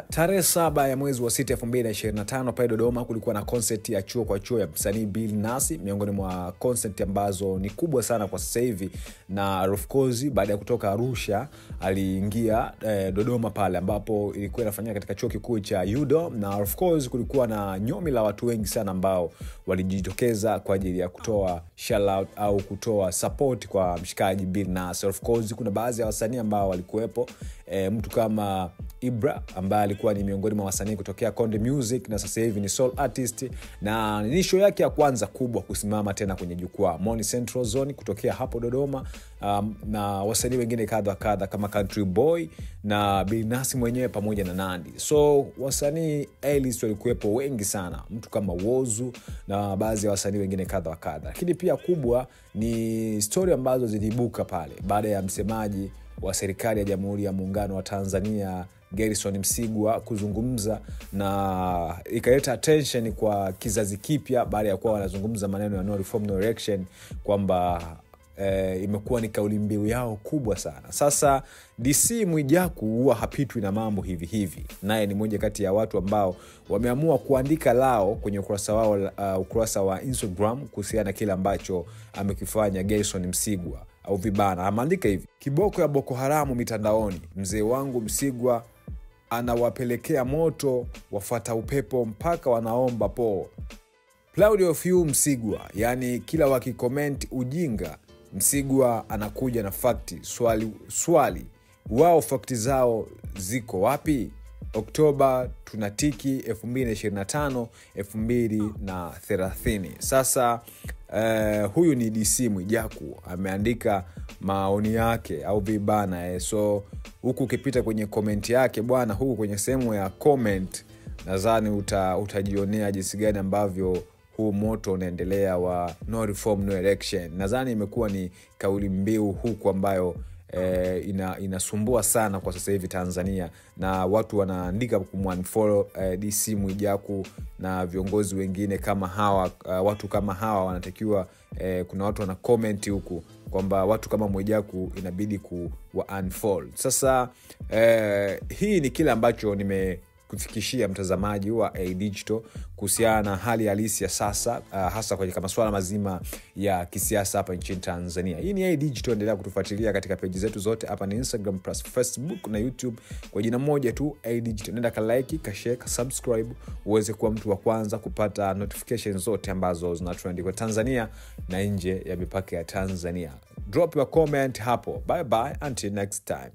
Tarehe 7 ya mwezi wa 6 2025 pale Dodoma kulikuwa na concert ya chuo kwa chuo ya msanii Billnass, miongoni mwa concert ambazo ni kubwa sana kwa sasa hivi. Na of course baada ya kutoka Arusha aliingia Dodoma pale ambapo ilikuwa inafanyika katika chuo kikuu cha UDOM, na of course kulikuwa na nyomi la watu wengi sana ambao walijitokeza kwa ajili ya kutoa shout out au kutoa support kwa mshikaji Billnass. Of course kuna baadhi ya wasanii ambao walikuwepo, mtu kama Ibra ambaye alikuwa ni miongoni mwa wasanii kutokea Konde Music na sasa hivi ni soul artist, na ni show yake ya kwanza kubwa kusimama tena kwenye jukwaa. Money Central Zone kutokea hapo Dodoma, na wasanii wengine kadha kama Country Boy na Billnass mwenyewe pamoja na Nandi. So wasanii A-list walikuwepo wengi sana, mtu kama Wozu na baadhi ya wasanii wengine kadha. Lakini pia kubwa ni story ambazo ziliibuka pale baada ya msemaji wa serikali ya Jamhuri ya Muungano wa Tanzania Gerson Msigwa kuzungumza, na ikaleta attention kwa kizazi kipya baada ya kuwa wanazungumza maneno ya no reform no election, kwamba imekuwa ni kauli mbiu yao kubwa sana. Sasa DC Mwijaku huwa hapitwi na mambo hivi. Naye ni mmoja kati ya watu ambao wameamua kuandika lao kwenye ukurasa wao, ukurasa wa Instagram kuhusiana na kile ambacho amekifanya Gerson Msigwa au vibana. Ameandika hivi: kiboko ya Boko Haramu mitandaoni, mzee wangu Msigwa anawapelekea moto wafuata upepo mpaka wanaomba po. Proud of you Msigwa. Yani kila wakicomment ujinga, Msigwa anakuja na fakti. Swali wao fakti zao ziko wapi? Oktoba tunatiki 2025 2030. Sasa huyu ni DC Mwijaku ameandika maoni yake au vibana. So huku ukipita kwenye comment yake bwana, huku kwenye sehemu ya comment nadhani utajionea jinsi gani ambavyo huu moto unaendelea wa no reform no election. Nadhani imekuwa ni kauli mbiu huku ambayo inasumbua sana kwa sasa hivi Tanzania, na watu wanaandika kumunfollow DC Mwijaku na viongozi wengine kama hawa. Watu kama hawa wanatakiwa, kuna watu wana comment huku kwamba watu kama Mwijaku inabidi kuwa unfollow. Sasa hii ni kile ambacho kufikishia mtazamaji wa A-Digital kuhusiana na hali halisi ya sasa, hasa kwenye masuala mazima ya kisiasa hapa nchini Tanzania. Hii ni A-Digital, endelea kutufuatilia katika page zetu zote hapa ni Instagram plus Facebook na YouTube kwa jina moja tu A-Digital. Nenda ka like, ka share, ka subscribe uweze kuwa mtu wa kwanza kupata notifications zote ambazo zinatrend kwa Tanzania na nje ya mipaka ya Tanzania. Drop your comment hapo. Bye bye until next time.